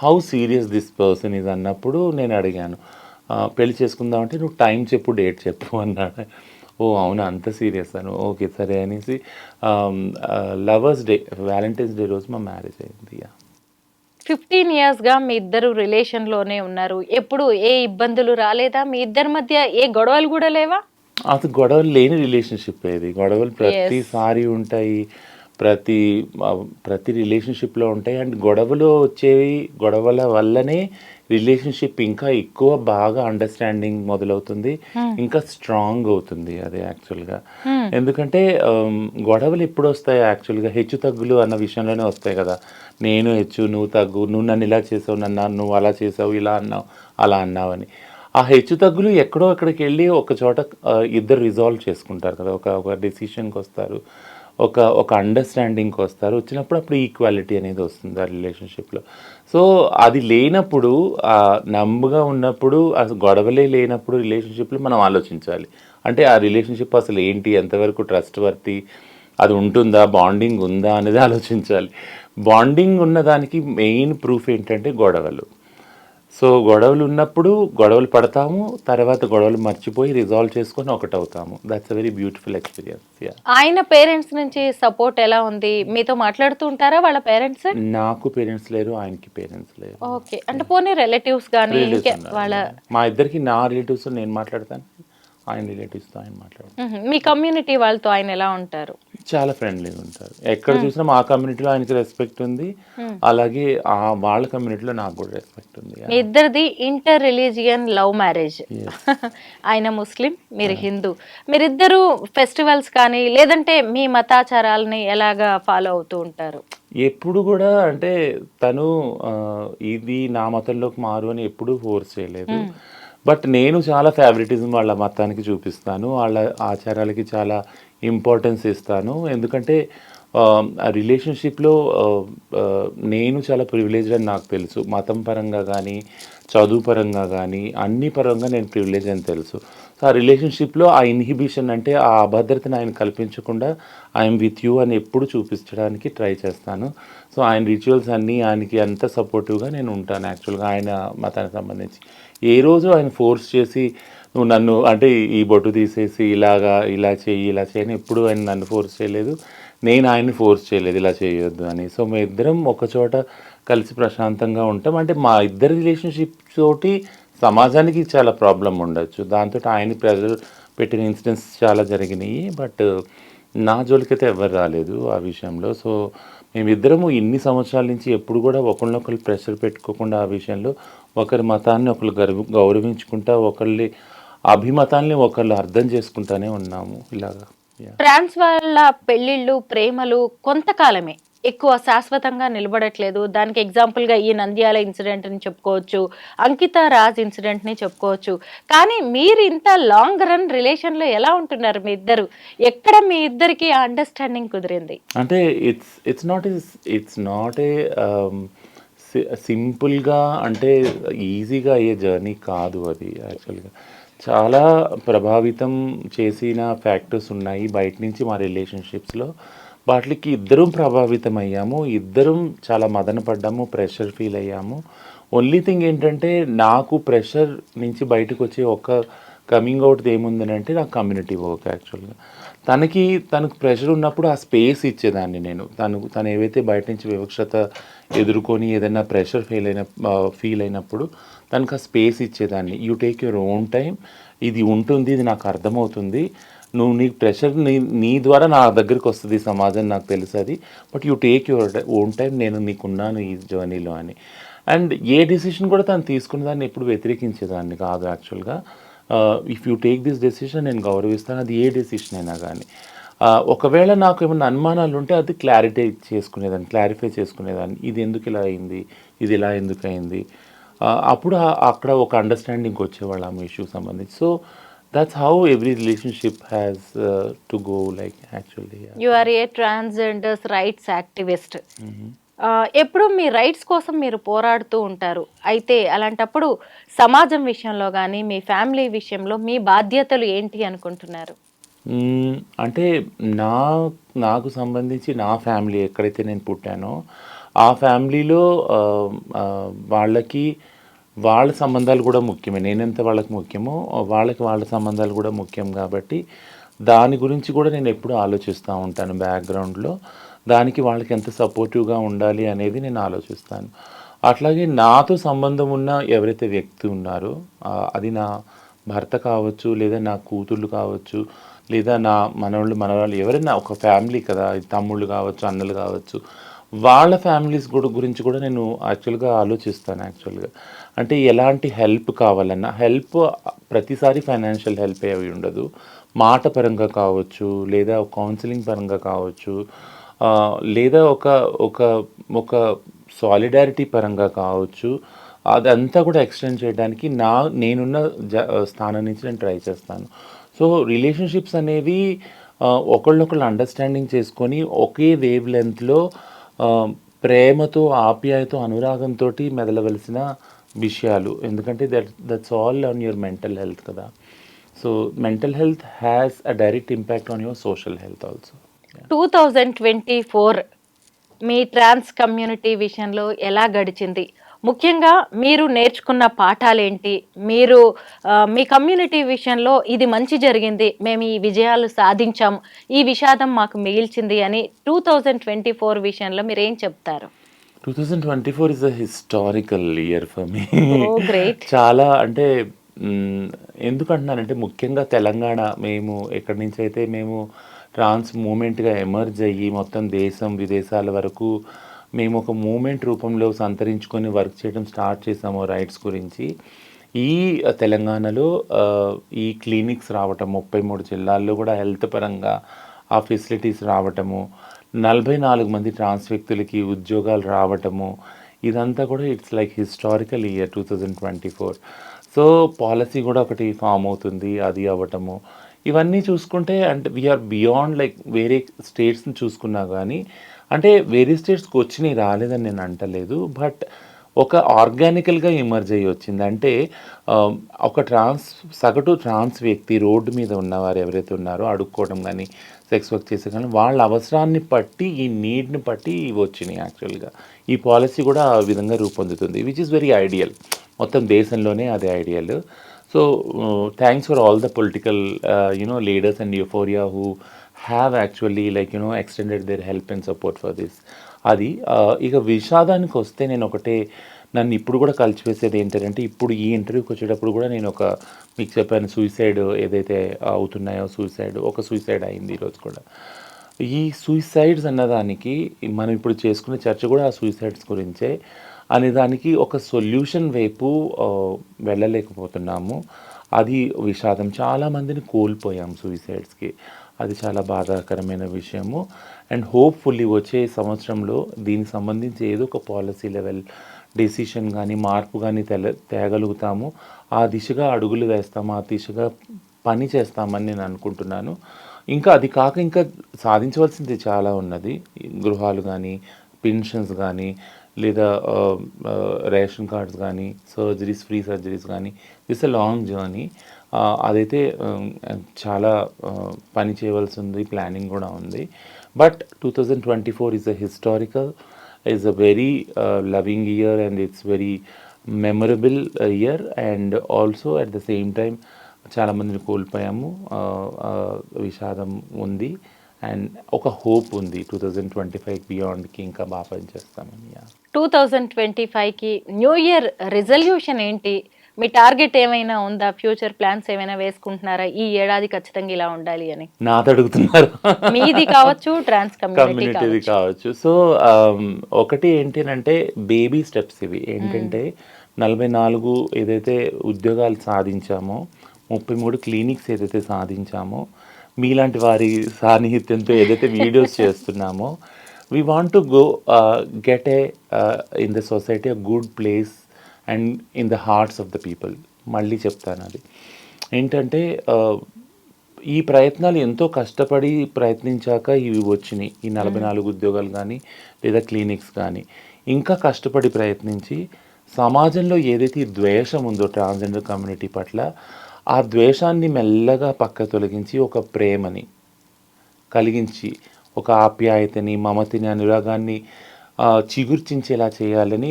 హౌ సీరియస్ దిస్ పర్సన్ ఇది అన్నప్పుడు నేను అడిగాను పెళ్లి చేసుకుందామంటే నువ్వు టైం చెప్పు, డేట్ చెప్పు అన్నాడు. ఓ అవునా అంత సీరియస్ అను, ఓకే సరే అనేసి లవర్స్ డే వ్యాలంటైన్స్ డే రోజు మా మ్యారేజ్ అయింది. 15 yearsగా మీ ఇద్దరు రిలేషన్లోనే ఉన్నారు, ఎప్పుడు ఏ ఇబ్బందులు రాలేదా? మీ ఇద్దరి మధ్య ఏ గొడవలు కూడా లేవా? అసలు గొడవలు లేని రిలేషన్షిప్ ఇది. గొడవలు ప్రతిసారి ఉంటాయి, ప్రతి రిలేషన్షిప్లో ఉంటాయి. అండ్ గొడవలు వచ్చేవి, గొడవల వల్లనే రిలేషన్షిప్ ఇంకా ఎక్కువ బాగా అండర్స్టాండింగ్ మొదలవుతుంది, ఇంకా స్ట్రాంగ్ అవుతుంది అది యాక్చువల్గా. ఎందుకంటే గొడవలు ఎప్పుడు వస్తాయి యాక్చువల్గా హెచ్చు తగ్గులు అన్న విషయంలోనే వస్తాయి కదా. నేను హెచ్చు, నువ్వు తగ్గు, నువ్వు నన్ను ఇలా చేసావు, నువ్వు అలా చేసావు, ఇలా అన్నావు, అలా అన్నావు అని. ఆ హెచ్చు తగ్గులు ఎక్కడో అక్కడికి వెళ్ళి ఒక చోట ఇద్దరు రిజాల్వ్ చేసుకుంటారు కదా, ఒక డెసిషన్కి వస్తారు, ఒక అండర్స్టాండింగ్కి వస్తారు. వచ్చినప్పుడు అప్పుడు ఈక్వాలిటీ అనేది వస్తుంది ఆ రిలేషన్షిప్లో. సో అది లేనప్పుడు నమ్ముగా ఉన్నప్పుడు అసలు గొడవలే లేనప్పుడు రిలేషన్షిప్లో మనం ఆలోచించాలి. అంటే ఆ రిలేషన్షిప్ అసలు ఏంటి, ఎంతవరకు ట్రస్ట్ వర్తి, అది ఉంటుందా, బాండింగ్ ఉందా అనేది ఆలోచించాలి. బాండింగ్ ఉన్నదానికి మెయిన్ ప్రూఫ్ ఏంటంటే గొడవలు. సో గొడవలు ఉన్నప్పుడు గొడవలు పడతాము, తర్వాత గొడవలు మర్చిపోయి రిజాల్వ్ చేసుకొని ఒకటవుతాము. That's a very beautiful experience. ఆయన పేరెంట్స్ నుంచి సపోర్ట్ ఎలా ఉంది? మీతో మాట్లాడుతూ ఉంటారా వాళ్ళ పేరెంట్స్? నాకు పేరెంట్స్ లేరు, ఆయనకి పేరెంట్స్ లేరు. ఓకే, అంటే పోనీ రిలేటివ్స్ కానీ వాళ్ళ మా ఇద్దరికి నా రిలేటివ్స్ నేను మాట్లాడతాను, ఆయన రిలేటివ్స్తో ఆయన మాట్లాడతాను. మీ కమ్యూనిటీ వాళ్ళతో ఆయన ఎలా ఉంటారు? చాలా ఫ్రెండ్లీగా ఉంటారు. ఎక్కడ చూసినా మా కమ్యూనిటీలో ఆయనకి రెస్పెక్ట్ ఉంది, అలాగే వాళ్ళ కమ్యూనిటీలో నాకు కూడా రెస్పెక్ట్ ఉంది. ఇద్దరిది ఇంటర్ రిలీజియన్ లవ్ మ్యారేజ్. ఆయన ముస్లిం, మీరు హిందూ. మీరిద్దరు ఫెస్టివల్స్ కానీ లేదంటే మీ మతాచారాలని ఎలాగా ఫాలో అవుతూ ఉంటారు? ఎప్పుడు కూడా అంటే తను ఇది నా మతంలోకి మారు అని ఎప్పుడూ ఫోర్స్ చేయలేదు. బట్ నేను చాలా ఫేవరెటిజం వాళ్ళ మతానికి చూపిస్తాను, వాళ్ళ ఆచారాలకి చాలా ఇంపార్టెన్స్ ఇస్తాను. ఎందుకంటే రిలేషన్షిప్లో నేను చాలా ప్రివిలేజ్డ్ అని నాకు తెలుసు. మతం పరంగా కానీ, చదువు పరంగా కానీ, అన్ని పరంగా నేను ప్రివిలేజ్ అని తెలుసు. సో ఆ రిలేషన్షిప్లో ఆ ఇన్హిబిషన్ అంటే ఆ అభద్రతను ఆయన కల్పించకుండా ఐఎమ్ విత్ యూ అని ఎప్పుడు చూపించడానికి ట్రై చేస్తాను. సో ఆయన రిచువల్స్ అన్నీ ఆయనకి అంత సపోర్టివ్గా నేను ఉంటాను యాక్చువల్గా ఆయన మతానికి సంబంధించి. ఏ రోజు ఆయన ఫోర్స్ చేసి నువ్వు నన్ను అంటే ఈ బొట్టు తీసేసి ఇలా చేయి ఇలా చేయని ఎప్పుడు ఆయన నన్ను ఫోర్స్ చేయలేదు, నేను ఆయన్ని ఫోర్స్ చేయలేదు ఇలా చేయొద్దు అని. సో మేము ఇద్దరం ఒకచోట కలిసి ప్రశాంతంగా ఉంటాం. అంటే మా ఇద్దరి రిలేషన్షిప్ తోటి సమాజానికి చాలా ప్రాబ్లం ఉండొచ్చు, దాంతో ఆయన ప్రెజర్ పెట్టిన ఇన్సిడెంట్స్ చాలా జరిగినాయి. బట్ నా జోలికైతే ఎవరు రాలేదు ఆ విషయంలో. సో మేమిద్దరము ఇన్ని సంవత్సరాల నుంచి ఎప్పుడు కూడా ఒకరినొకరు ప్రెషర్ పెట్టుకోకుండా ఆ విషయంలో ఒకరి మతాన్ని ఒకరు గౌరవించుకుంటా, ఒకళ్ళ అభిమతాల్ని ఒకళ్ళు అర్థం చేసుకుంటానే ఉన్నాము ఇలాగా. ట్రాన్స్ వాళ్ళ పెళ్ళిళ్ళు ప్రేమలు కొంతకాలమే, ఎక్కువ శాశ్వతంగా నిలబడట్లేదు. దానికి ఎగ్జాంపుల్గా ఈ నంద్యాల ఇన్సిడెంట్ని చెప్పుకోవచ్చు, అంకిత రాజ్ ఇన్సిడెంట్ని చెప్పుకోవచ్చు. కానీ మీరు ఇంత లాంగ్ రన్ రిలేషన్లో ఎలా ఉంటున్నారు మీ ఇద్దరు? ఎక్కడ మీ ఇద్దరికి అండర్స్టాండింగ్ కుదిరింది? అంటే ఇట్స్ నాట్ ఏ సింపుల్గా అంటే ఈజీగా అయ్యే జర్నీ కాదు అది. యాక్చువల్గా చాలా ప్రభావితం చేసిన ఫ్యాక్టర్స్ ఉన్నాయి బయట నుంచి మా రిలేషన్షిప్స్లో. వాటికి ఇద్దరం ప్రభావితం అయ్యాము, ఇద్దరం చాలా మదన పడ్డాము, ప్రెషర్ ఫీల్ అయ్యాము. ఓన్లీ థింగ్ ఏంటంటే నాకు ప్రెషర్ నుంచి బయటకు వచ్చే ఒక కమింగ్ అవుట్ ఏముందని అంటే నాకు కమ్యూనిటీ వర్క్. యాక్చువల్గా తనకు ప్రెషర్ ఉన్నప్పుడు ఆ స్పేస్ ఇచ్చేదాన్ని నేను. తను ఏవైతే బయట నుంచి వివక్షత ఎదుర్కొని ఏదైనా ప్రెషర్ ఫీల్ అయినప్పుడు తనకు ఆ స్పేస్ ఇచ్చేదాన్ని. You take your own time, ఇది ఉంటుంది, ఇది నాకు అర్థమవుతుంది, నువ్వు నీ ప్రెషర్ నీ ద్వారా నా దగ్గరికి వస్తుంది సమాజం, నాకు తెలుసు అది, but you take your own time, నేను నీకున్నాను ఈ జర్నీలో అని. అండ్ ఏ డెసిషన్ కూడా తను తీసుకున్న దాన్ని ఎప్పుడు వ్యతిరేకించేదాన్ని కాదు. యాక్చువల్గా if you take this decision నేను గౌరవిస్తాను, అది ఏ డెసిషన్ అయినా కానీ. ఒకవేళ నాకు ఏమైనా అనుమానాలు ఉంటే అది క్లారిఫై చేసుకునేదాన్ని, ఇది ఎందుకు ఇలా అయింది, ఇది ఇలా ఎందుకు అయింది, అప్పుడు అక్కడ ఒక అండర్స్టాండింగ్ వచ్చేవాళ్ళం ఆ ఇష్యూ సంబంధించి. So that's how every relationship has to go like actually. You are a transgenders rights activist. ఎప్పుడు మీ రైట్స్ కోసం మీరు పోరాడుతూ ఉంటారు. అయితే అలాంటప్పుడు సమాజం విషయంలో కానీ మీ ఫ్యామిలీ విషయంలో మీ బాధ్యతలు ఏంటి అనుకుంటున్నారు? అంటే నాకు సంబంధించి నా ఫ్యామిలీ ఎక్కడైతే నేను పుట్టానో ఆ ఫ్యామిలీలో వాళ్ళ సంబంధాలు కూడా ముఖ్యమే. నేనెంత వాళ్ళకి ముఖ్యమో వాళ్ళ సంబంధాలు కూడా ముఖ్యం. కాబట్టి దాని గురించి కూడా నేను ఎప్పుడూ ఆలోచిస్తూ ఉంటాను బ్యాక్గ్రౌండ్లో. దానికి వాళ్ళకి ఎంత సపోర్టివ్గా ఉండాలి అనేది నేను ఆలోచిస్తాను. అట్లాగే నాతో సంబంధం ఉన్న ఎవరైతే వ్యక్తి ఉన్నారో అది నా భర్త కావచ్చు, లేదా నా కూతుళ్ళు కావచ్చు, లేదా నా మనవాళ్ళు ఎవరైనా ఒక ఫ్యామిలీ కదా, తమ్ముళ్ళు కావచ్చు, అన్నలు కావచ్చు, వాళ్ళ ఫ్యామిలీస్ గురించి కూడా నేను యాక్చువల్గా ఆలోచిస్తాను. యాక్చువల్గా అంటే ఎలాంటి హెల్ప్ కావాలన్నా, హెల్ప్ ప్రతిసారి ఫైనాన్షియల్ హెల్ప్ అవి ఉండదు, మాట పరంగా కావచ్చు, లేదా కౌన్సిలింగ్ పరంగా కావచ్చు, లేదా ఒక సాలిడారిటీ పరంగా కావచ్చు, అదంతా కూడా ఎక్స్టెండ్ చేయడానికి నేనున్న స్థానం నుంచి నేను ట్రై చేస్తాను. సో రిలేషన్షిప్స్ అనేవి ఒకళ్ళొకళ్ళు అండర్స్టాండింగ్ చేసుకొని ఒకే వేవ్ లెంత్లో ప్రేమతో, ఆప్యాయతో, అనురాగంతో మెదలవలసిన విషయాలు. ఎందుకంటే that's all on your mental health కదా. So mental health has a direct impact on your social health also. 2024 మీ ట్రాన్స్ కమ్యూనిటీ విషయంలో ఎలా గడిచింది? ముఖ్యంగా మీరు నేర్చుకున్న పాఠాలేంటి? మీరు మీ కమ్యూనిటీ విషయంలో ఇది మంచి జరిగింది, మేము ఈ విజయాలు సాధించాం, ఈ విషాదం మాకు మిగిల్చింది అని 2024 విషయంలో మీరు ఏం చెప్తారు? 2024 is a historical year for me. Great. చాలా అంటే ఎందుకంటున్నానంటే ముఖ్యంగా తెలంగాణ, మేము ఎక్కడి నుంచి అయితే మేము ట్రాన్స్ మూమెంట్గా ఎమర్జ్ అయ్యి మొత్తం దేశం విదేశాల వరకు మేము ఒక మూమెంట్ రూపంలో సంతరించుకొని వర్క్ చేయడం స్టార్ట్ చేసాము రైట్స్ గురించి. ఈ తెలంగాణలో ఈ క్లినిక్స్ రావటం, 33 జిల్లాల్లో కూడా హెల్త్ పరంగా ఆ ఫెసిలిటీస్ రావటము, 44 మంది ట్రాన్స్ వ్యక్తులకి ఉద్యోగాలు రావటము, ఇదంతా కూడా it's like historical year 2024. So policy కూడా ఒకటి ఫామ్ అవుతుంది, అది అవ్వటము, ఇవన్నీ చూసుకుంటే అంటే వీఆర్ బియాండ్ లైక్ వేరే స్టేట్స్ని చూసుకున్నా కానీ, అంటే వేరే స్టేట్స్కి వచ్చినాయి రాలేదని నేను అంటలేదు, బట్ ఒక ఆర్గానికల్గా ఎమర్జ్ అయ్యి వచ్చింది. అంటే ఒక సగటు ట్రాన్స్ వ్యక్తి రోడ్డు మీద ఉన్నవారు ఎవరైతే ఉన్నారో అడుక్కోవడం కానీ సెక్స్ వర్క్ చేసే కానీ వాళ్ళ అవసరాన్ని బట్టి ఈ నీడ్ని బట్టి ఇవి వచ్చినాయి. యాక్చువల్గా ఈ పాలసీ కూడా ఆ విధంగా రూపొందుతుంది, విచ్ ఇస్ వెరీ ఐడియల్. మొత్తం దేశంలోనే అది ideal. So thanks for all the political leaders and Euphoria who have actually extended their help and support for this. అది ఇక విషాదానికి వస్తే నేను ఒకటే, నన్ను ఇప్పుడు కూడా కలిసివేసేది ఏంటంటే, ఇప్పుడు ఈ ఇంటర్వ్యూకి వచ్చేటప్పుడు కూడా నేను మీకు చెప్పాను సూసైడ్ ఏదైతే అవుతున్నాయో, ఒక సూసైడ్ అయింది ఈరోజు కూడా. ఈ సూసైడ్స్ అన్నదానికి మనం ఇప్పుడు చేసుకునే చర్చ కూడా ఆ సూసైడ్స్ గురించే అనే దానికి ఒక సొల్యూషన్ వైపు వెళ్ళలేకపోతున్నాము. అది విషాదం. చాలామందిని కోల్పోయాం సూసైడ్స్కి. అది చాలా బాధాకరమైన విషయము. అండ్ హోప్ఫుల్లీ వచ్చే సంవత్సరంలో దీనికి సంబంధించి ఏదో ఒక పాలసీ లెవెల్ డెసిషన్ కానీ మార్పు కానీ తేగలుగుతాము. ఆ దిశగా అడుగులు వేస్తాము, ఆ దిశగా పని చేస్తామని నేను అనుకుంటున్నాను. ఇంకా అది కాక ఇంకా సాధించవలసింది చాలా ఉన్నది. గృహాలు కానీ, పెన్షన్స్ కానీ, లేదా రేషన్ కార్డ్స్ కానీ, ఫ్రీ సర్జరీస్ కానీ. This a long journey. అదైతే చాలా పని చేయవలసి ఉంది, ప్లానింగ్ కూడా ఉంది. But 2024 is a very loving year, and it's very memorable year, and also at the same time చాలా మందిని కోల్పోయాము. విషాదం ఉంది అండ్ ఒక హోప్ ఉంది 2025 బియాండ్కి ఇంకా బాగా పనిచేస్తామని. 2025కి న్యూ ఇయర్ రిజల్యూషన్ ఏంటి? మీ టార్గెట్ ఏమైనా ఉందా? ఫ్యూచర్ ప్లాన్స్ ఏమైనా వేసుకుంటున్నారా? ఈ ఏడాది ఖచ్చితంగా ఇలా ఉండాలి అని. నాతో అడుగుతున్నారు. మీది కావచ్చు, ట్రాన్స్ కమ్యూనిటీ కావచ్చు. సో ఒకటి ఏంటంటే బేబీ స్టెప్స్ ఇవి. ఏంటంటే 44 ఏదైతే ఉద్యోగాలు సాధించామో, 33 క్లినిక్స్ ఏదైతే సాధించామో, మీలాంటి వారి సాన్నిహిత్యంతో ఏదైతే వీడియోస్ చేస్తున్నామో, we want to go get in the society a good place and in the hearts of the people. మళ్ళీ చెప్తాను, అది ఏంటంటే ఈ ప్రయత్నాలు ఎంతో కష్టపడి ప్రయత్నించాక ఇవి వచ్చినాయి. ఈ 44 ఉద్యోగాలు కానీ లేదా క్లినిక్స్ కానీ ఇంకా కష్టపడి ప్రయత్నించి సమాజంలో ఏదైతే ఈ ద్వేషం ఉందో ట్రాన్స్జెండర్ కమ్యూనిటీ పట్ల, ఆ ద్వేషాన్ని మెల్లగా పక్క తొలగించి ఒక ప్రేమని కలిగించి, ఒక ఆప్యాయతని, మమతని, అనురాగాన్ని చిగుర్చించేలా చేయాలని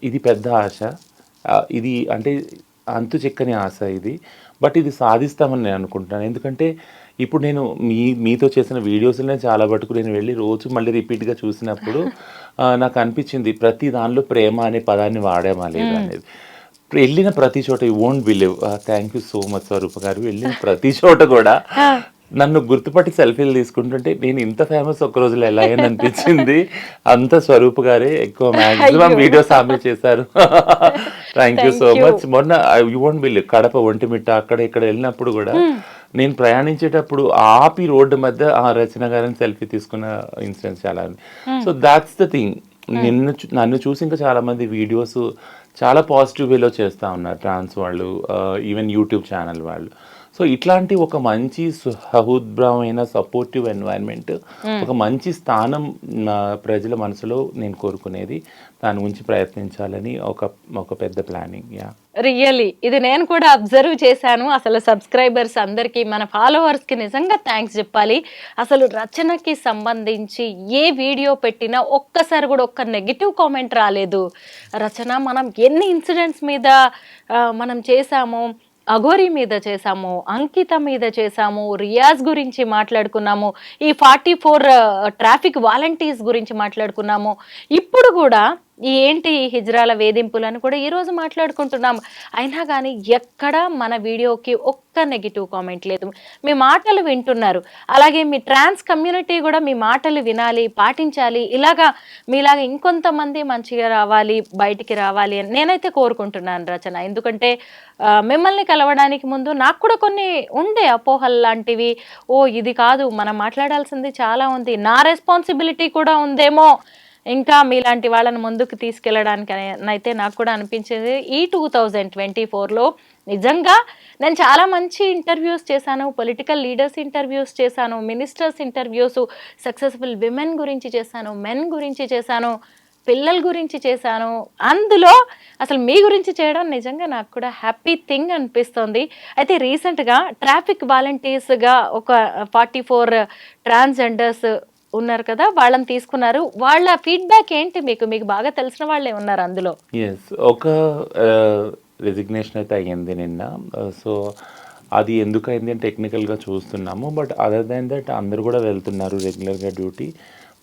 ఇది పెద్ద ఆశ. ఇది అంటే అంతు చెక్కని ఆశ ఇది. బట్ ఇది సాధిస్తామని నేను అనుకుంటున్నాను. ఎందుకంటే ఇప్పుడు నేను మీతో చేసిన వీడియోస్లోనే చాలా మటుకు నేను వెళ్ళి రోజు మళ్ళీ రిపీట్గా చూసినప్పుడు నాకు అనిపించింది ప్రతి దానిలో ప్రేమ అనే పదాన్ని వాడామా లేదా అనేది. వెళ్ళిన ప్రతి చోట you won't believe. Thank you so much Swaroopa garu. వెళ్ళిన ప్రతి చోట కూడా నన్ను గుర్తుపట్టి సెల్ఫీలు తీసుకుంటుంటే నేను ఇంత ఫేమస్ ఒక రోజులో ఎలా అని అనిపించింది. అంత స్వరూప్ గారే ఎక్కువ మ్యాక్సిమం వీడియోస్ ఆమె చేశారు. Thank you so much. మొన్న you won't believe, Kadapa, Vontimitta అక్కడ ఇక్కడ వెళ్ళినప్పుడు కూడా నేను ప్రయాణించేటప్పుడు ఆపి రోడ్డు మధ్య రచన గారిని సెల్ఫీ తీసుకున్న ఇన్సిడెంట్స్ చాలా ఉంది. So that's the thing. నన్ను చూసి ఇంకా చాలా మంది వీడియోస్ చాలా పాజిటివ్ వేలో చేస్తూ ఉన్నారు ట్రాన్స్ వాళ్ళు, ఈవెన్ యూట్యూబ్ ఛానల్ వాళ్ళు. సో ఇట్లాంటి ఒక మంచి సహృద్భమైన సపోర్టివ్ ఎన్వైరన్మెంట్, ఒక మంచి స్థానం ప్రజల మనసులో నేను కోరుకునేది. దాని గురించి ప్రయత్నించాలని ఒక పెద్ద ప్లానింగ్. రియల్లీ ఇది నేను కూడా అబ్జర్వ్ చేశాను. అసలు సబ్స్క్రైబర్స్ అందరికీ, మన ఫాలోవర్స్కి నిజంగా థ్యాంక్స్ చెప్పాలి. అసలు రచనకి సంబంధించి ఏ వీడియో పెట్టినా ఒక్కసారి కూడా ఒక్క నెగిటివ్ కామెంట్ రాలేదు. రచన, మనం ఎన్ని ఇన్సిడెంట్స్ మీద మనం చేశాము, అఘోరి మీద చేసాము, అంకిత మీద చేసాము, రియాజ్ గురించి మాట్లాడుకున్నాము, ఈ 44 ట్రాఫిక్ వాలంటీర్స్ గురించి మాట్లాడుకున్నాము. ఇప్పుడు కూడా ఏంటి హిజ్రాల వేధింపులను కూడా ఈరోజు మాట్లాడుకుంటున్నాము. అయినా కానీ ఎక్కడ మన వీడియోకి ఒక్క నెగిటివ్ కామెంట్ లేదు. మీ మాటలు వింటున్నారు. అలాగే మీ ట్రాన్స్ కమ్యూనిటీ కూడా మీ మాటలు వినాలి, పాటించాలి. మీలాగా ఇంకొంతమంది మంచిగా రావాలి, బయటికి రావాలి అని నేనైతే కోరుకుంటున్నాను రచన. ఎందుకంటే మిమ్మల్ని కలవడానికి ముందు నాకు కూడా కొన్ని ఉండే అపోహలు లాంటివి. ఇది కాదు, మనం మాట్లాడాల్సింది చాలా ఉంది, నా రెస్పాన్సిబిలిటీ కూడా ఉందేమో ఇంకా మీలాంటి వాళ్ళని ముందుకు తీసుకెళ్ళడానికి అయితే నాకు కూడా అనిపించింది. ఈ 2024లో నిజంగా నేను చాలా మంచి ఇంటర్వ్యూస్ చేశాను, పొలిటికల్ లీడర్స్ ఇంటర్వ్యూస్ చేశాను, మినిస్టర్స్ ఇంటర్వ్యూస్, సక్సెస్ఫుల్ విమెన్ గురించి చేశాను, మెన్ గురించి చేశాను. పిల్లల గురించి చేశాను, అందులో అసలు మీ గురించి చేయడం నిజంగా నాకు కూడా హ్యాపీ థింగ్ అనిపిస్తుంది. అయితే రీసెంట్గా ట్రాఫిక్ వాలంటీర్స్గా ఒక 44 ట్రాన్స్జెండర్స్ ఉన్నారు కదా, వాళ్ళని తీసుకున్నారు. వాళ్ళ ఫీడ్బ్యాక్ ఏంటి? మీకు బాగా తెలిసిన వాళ్ళే ఉన్నారు అందులో. ఎస్, ఒక రెసిగ్నేషన్ అయితే అయ్యింది నిన్న. సో అది ఎందుకు అయింది అని టెక్నికల్గా చూస్తున్నాము. బట్ అదర్ దాన్ దట్ అందరూ కూడా వెళ్తున్నారు రెగ్యులర్గా డ్యూటీ.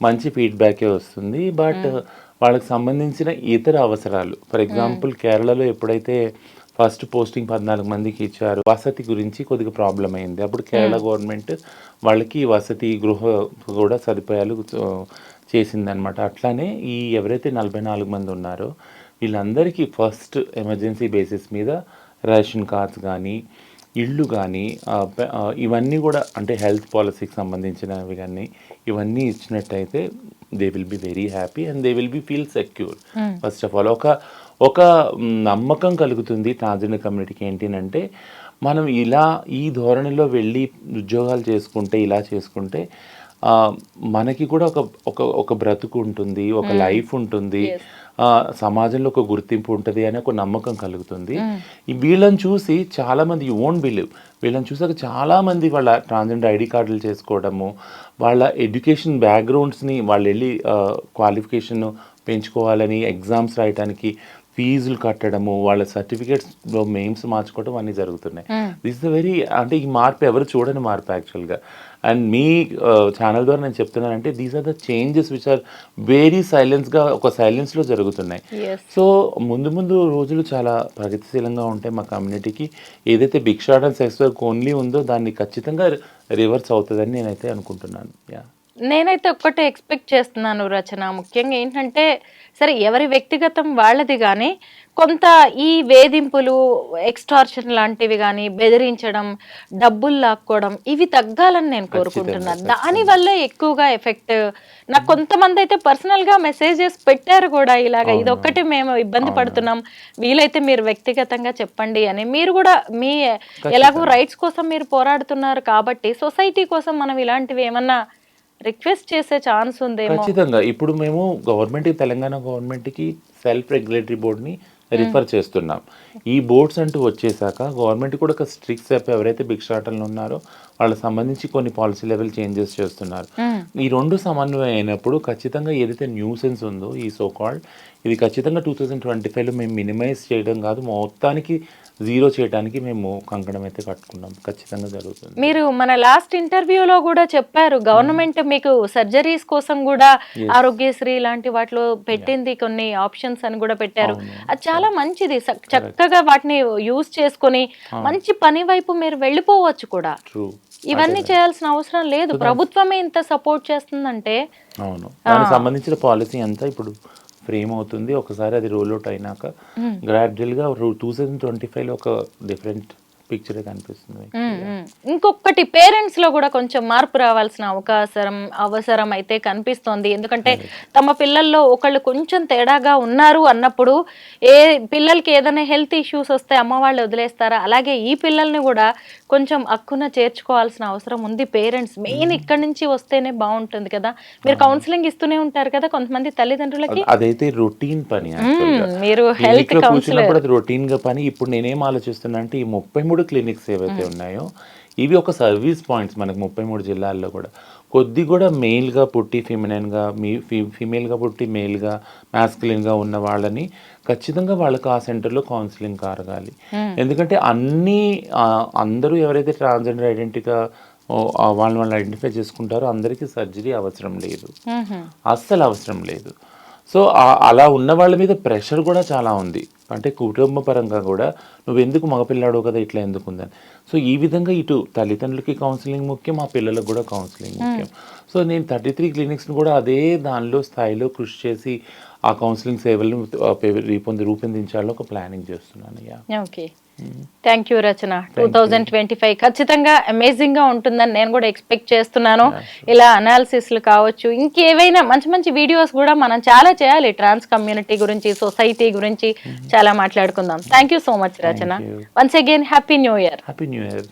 మంచి ఫీడ్బ్యాకే వస్తుంది. బట్ వాళ్ళకి సంబంధించిన ఇతర అవసరాలు, ఫర్ ఎగ్జాంపుల్ కేరళలో ఎప్పుడైతే ఫస్ట్ పోస్టింగ్ 14 మందికి ఇచ్చారు, వసతి గురించి కొద్దిగా ప్రాబ్లం అయింది. అప్పుడు కేరళ గవర్నమెంట్ వాళ్ళకి వసతి గృహ కూడా సదుపాయాలు చేసిందనమాట. అట్లానే ఈ ఎవరైతే 44 మంది ఉన్నారో వీళ్ళందరికీ ఫస్ట్ ఎమర్జెన్సీ బేసిస్ మీద రేషన్ కార్డ్స్ కానీ, ఇళ్ళు కానీ, ఇవన్నీ కూడా అంటే హెల్త్ పాలసీకి సంబంధించినవి కానీ ఇవన్నీ ఇచ్చినట్టయితే they will be very happy and they will be feel secure. First of all ఒక నమ్మకం కలుగుతుంది ట్రాన్స్జెండర్ కమ్యూనిటీకి. ఏంటంటే మనం ఇలా ఈ ధోరణిలో వెళ్ళి ఉద్యోగాలు చేసుకుంటే, ఇలా చేసుకుంటే మనకి కూడా ఒక బ్రతుకు ఉంటుంది, ఒక లైఫ్ ఉంటుంది, సమాజంలో ఒక గుర్తింపు ఉంటుంది అనే ఒక నమ్మకం కలుగుతుంది. వీళ్ళని చూసి చాలామంది, యూ వోంట్ బిలీవ్, వీళ్ళని చూసాక చాలామంది వాళ్ళ ట్రాన్స్జెండర్ ఐడి కార్డులు చేసుకోవడము, వాళ్ళ ఎడ్యుకేషన్ బ్యాక్గ్రౌండ్స్ని వాళ్ళు వెళ్ళి క్వాలిఫికేషన్ పెంచుకోవాలని ఎగ్జామ్స్ రాయడానికి ఫీజులు కట్టడము, వాళ్ళ సర్టిఫికేట్స్లో నేమ్స్ మార్చుకోవడం అన్నీ జరుగుతున్నాయి. దిస్ ఇస్ వెరీ, అంటే ఈ మార్పు ఎవరు చూడని మార్పు యాక్చువల్గా. అండ్ మీ ఛానల్ ద్వారా నేను చెప్తున్నానంటే these are the changes which are very సైలెన్స్గా, ఒక సైలెన్స్లో జరుగుతున్నాయి. సో ముందు రోజులు చాలా ప్రగతిశీలంగా ఉంటాయి మా కమ్యూనిటీకి. ఏదైతే భిక్షాటన సెక్స్ వర్క్ ఓన్లీ ఉందో దాన్ని ఖచ్చితంగా రివర్స్ అవుతుందని నేనైతే అనుకుంటున్నాను. నేనైతే ఒక్కటే ఎక్స్పెక్ట్ చేస్తున్నాను రచన, ముఖ్యంగా ఏంటంటే సరే ఎవరి వ్యక్తిగతం వాళ్ళది, కానీ కొంత ఈ వేధింపులు, ఎక్స్టార్షన్ లాంటివి కానీ, బెదిరించడం, డబ్బులు లాక్కోవడం, ఇవి తగ్గాలని నేను కోరుకుంటున్నాను. దానివల్లే ఎక్కువగా ఎఫెక్ట్. నాకు కొంతమంది అయితే పర్సనల్గా మెసేజెస్ పెట్టారు కూడా, ఇలాగ ఇదొక్కటి మేము ఇబ్బంది పడుతున్నాం, వీలైతే మీరు వ్యక్తిగతంగా చెప్పండి అని. మీరు కూడా మీ ఎలాగో రైట్స్ కోసం మీరు పోరాడుతున్నారు కాబట్టి సొసైటీ కోసం మనం ఇలాంటివి ఏమన్నా రిక్వెస్ట్ చేసే ఛాన్స్ ఉందేమో. ఖచ్చితంగా. ఇప్పుడు మేము గవర్నమెంట్కి, తెలంగాణ గవర్నమెంట్కి సెల్ఫ్ రెగ్యులేటరీ బోర్డ్ని రిఫర్ చేస్తున్నాం. ఈ బోర్డ్స్ అంటూ వచ్చేసాక గవర్నమెంట్ కూడా ఒక స్ట్రిక్ట్ స్టెప్, ఎవరైతే భిక్షాటనలు ఉన్నారో వాళ్ళకి సంబంధించి కొన్ని పాలసీ లెవెల్ చేంజెస్ చేస్తున్నారు. ఈ రెండు సమన్వయం అయినప్పుడు ఖచ్చితంగా ఏదైతే న్యూసెన్స్ ఉందో ఈ సో కాల్డ్, ఇది ఖచ్చితంగా 2025లో మేము మినిమైజ్ చేయడం కాదు, మొత్తానికి జీరో చేయడానికి మేము కంకణం అయితే కట్టుకున్నాం. ఖచ్చితంగా జరుగుతుంది. మీరు మన లాస్ట్ ఇంటర్వ్యూలో కూడా చెప్పారు, గవర్నమెంట్ మీకు సర్జరీస్ కోసం కూడా ఆరోగ్యశ్రీ లాంటి వాటిలో పెట్టింది, కొన్ని ఆప్షన్స్ అని కూడా పెట్టారు. అది చాలా మంచిది. చక్కగా వాటిని యూజ్ చేసుకొని మంచి పని వైపు మీరు వెళ్ళిపోవచ్చు కూడా. ఇవన్నీ చేయాల్సిన అవసరం లేదు, ప్రభుత్వమే ఇంత సపోర్ట్ చేస్తుందంటే. అవును, దానికి సంబంధించిన పాలసీ అంతా ఇప్పుడు ఫ్రేమ్ అవుతుంది. ఒకసారి అది రోల్ అవుట్ అయినాక గ్రాడ్యువల్గా 2025లో ఒక డిఫరెంట్ పిక్చర్ కనిపిస్తుంది. ఇంకొకటి, పేరెంట్స్ లో కూడా కొంచెం మార్పు రావాల్సిన అవసరం అయితే కనిపిస్తోంది. ఎందుకంటే తమ పిల్లల్లో ఒకళ్ళు కొంచెం తేడాగా ఉన్నారు అన్నప్పుడు, పిల్లలకి ఏదైనా హెల్త్ ఇష్యూస్ వస్తే అమ్మ వాళ్ళు వదిలేస్తారా, అలాగే ఈ పిల్లల్ని కూడా కొంచెం అక్కున చేర్చుకోవాల్సిన అవసరం ఉంది పేరెంట్స్. మెయిన్ ఇక్కడ నుంచి వస్తేనే బాగుంటుంది కదా. మీరు కౌన్సిలింగ్ ఇస్తూనే ఉంటారు కదా కొంతమంది తల్లిదండ్రులకి. అదైతే రొటీన్ పని, మీరు హెల్త్ కౌన్సిలర్, అది రొటీన్ గా పని. ఇప్పుడు నేనేం ఆలోచిస్తున్నా అంటే ఈ 33 క్లినిక్స్ ఏవైతే ఉన్నాయో ఇవి ఒక సర్వీస్ పాయింట్స్ మనకు 33 జిల్లాల్లో కూడా. కొద్ది కూడా మెయిల్గా పుట్టి ఫిమినైన్గా, ఫీమేల్గా పుట్టి మెయిల్గా, మ్యాస్కులిన్గా ఉన్న వాళ్ళని ఖచ్చితంగా వాళ్ళకి ఆ సెంటర్లో కౌన్సిలింగ్ కారగాలి. ఎందుకంటే అందరూ ఎవరైతే ట్రాన్స్జెండర్ ఐడెంటిటీగా వాళ్ళు ఐడెంటిఫై చేసుకుంటారో అందరికీ సర్జరీ అవసరం లేదు, అస్సలు అవసరం లేదు. సో అలా ఉన్న వాళ్ళ మీద ప్రెషర్ కూడా చాలా ఉంది. అంటే కుటుంబ పరంగా కూడా నువ్వు ఎందుకు మగపిల్లాడు కదా ఇట్లా ఎందుకు ఉందని. సో ఈ విధంగా ఇటు తల్లిదండ్రులకి కౌన్సిలింగ్ ముఖ్యం, ఆ పిల్లలకు కూడా కౌన్సిలింగ్ ముఖ్యం. సో నేను 33 క్లినిక్స్ని కూడా అదే దానిలో స్థాయిలో కృషి చేసి ఆ కౌన్సిలింగ్ సేవలను రూపొందించాలని ఒక ప్లానింగ్ చేస్తున్నాను. ఓకే, థ్యాంక్ యూ రచన. 2025 ఖచ్చితంగా అమేజింగ్ గా ఉంటుందని నేను కూడా ఎక్స్పెక్ట్ చేస్తున్నాను. ఇలా అనాలిసిస్లు కావచ్చు, ఇంకేవైనా మంచి మంచి వీడియోస్ కూడా మనం చాలా చేయాలి. ట్రాన్స్ కమ్యూనిటీ గురించి, సొసైటీ గురించి చాలా మాట్లాడుకుందాం. Thank you so much Rachana. Once again happy new year. Happy new year.